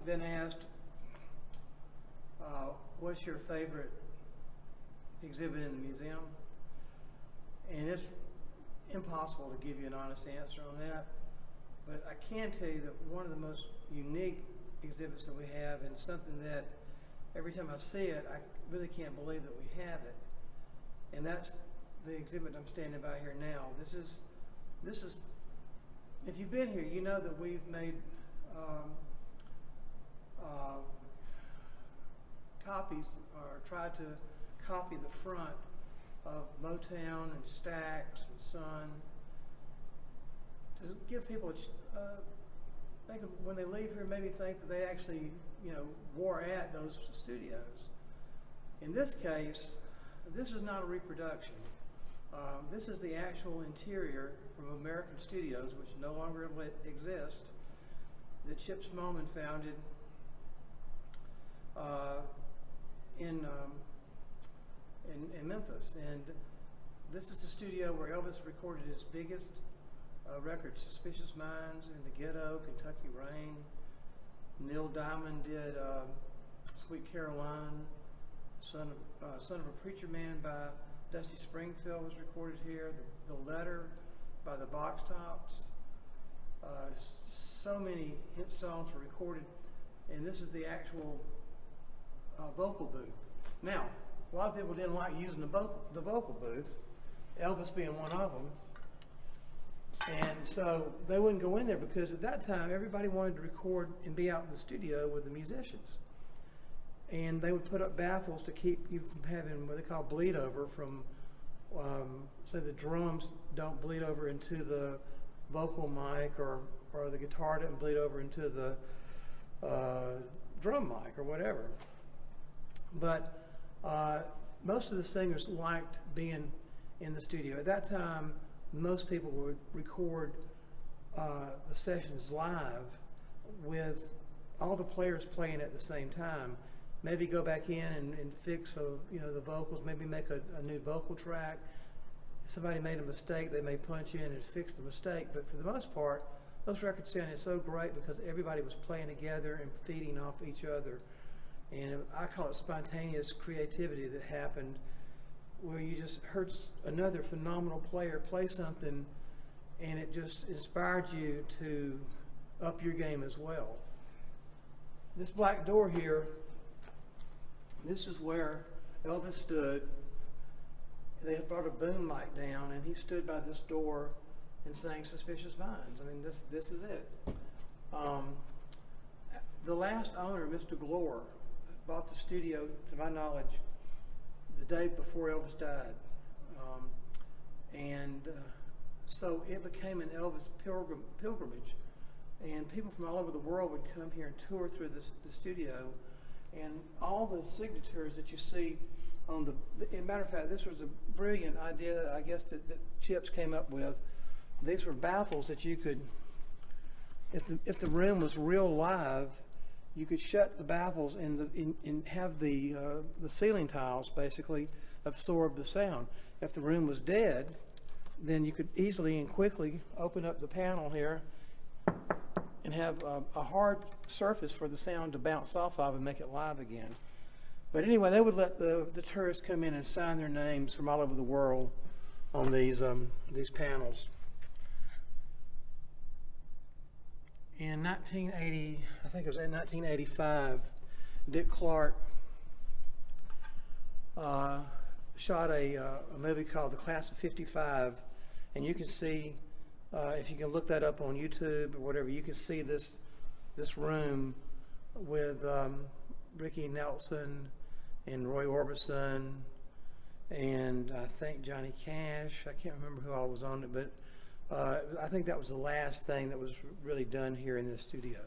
been asked, what's your favorite exhibit in the museum? And it's impossible to give you an honest answer on that. But I can tell you that one of the most unique exhibits that we have, and something that every time I see it, I really can't believe that we have it. And that's the exhibit I'm standing by here now. This is, if you've been here, you know that we've made copies, or tried to copy the front of Motown and Stax and Sun, to give people think of, when they leave here, maybe think that they actually, were at those studios. In this case, this is not a reproduction. This is the actual interior from American Studios, which no longer exist, that Chip Moman founded in Memphis. And this is the studio where Elvis recorded his biggest record, Suspicious Minds, In the Ghetto, Kentucky Rain. Neil Diamond did Sweet Caroline. Son of a Preacher Man by Dusty Springfield was recorded here. The Letter by the Box Tops. So many hit songs were recorded, and this is the actual vocal booth. Now, a lot of people didn't like using the vocal booth, Elvis being one of them, and so they wouldn't go in there, because at that time everybody wanted to record and be out in the studio with the musicians. And they would put up baffles to keep you from having what they call bleed over from, so the drums don't bleed over into the vocal mic, or the guitar doesn't bleed over into the drum mic or whatever. But most of the singers liked being in the studio. At that time, most people would record the sessions live with all the players playing at the same time. Maybe go back in and fix the vocals, maybe make a new vocal track. If somebody made a mistake, they may punch in and fix the mistake. But for the most part, those records sounded so great because everybody was playing together and feeding off each other. And I call it spontaneous creativity that happened, where you just heard another phenomenal player play something, and it just inspired you to up your game as well. This black door here, this is where Elvis stood. They had brought a boom mic down, and he stood by this door and sang Suspicious Minds. I mean, this is it. The last owner, Mr. Glore, bought the studio, to my knowledge, the day before Elvis died. So it became an Elvis pilgrimage. And people from all over the world would come here and tour through the studio. And all the signatures that you see on as a matter of fact, this was a brilliant idea, I guess, that Chips came up with. These were baffles that you could, if the room was real live, you could shut the baffles and have the ceiling tiles basically absorb the sound. If the room was dead, then you could easily and quickly open up the panel here and have a hard surface for the sound to bounce off of and make it live again. But anyway, they would let the tourists come in and sign their names from all over the world on these panels. In 1980, I think it was in 1985, Dick Clark shot a movie called The Class of '55, and you can see, if you can look that up on YouTube or whatever, you can see this room with Ricky Nelson and Roy Orbison and I think Johnny Cash. I can't remember who all was on it, but I think that was the last thing that was really done here in this studio.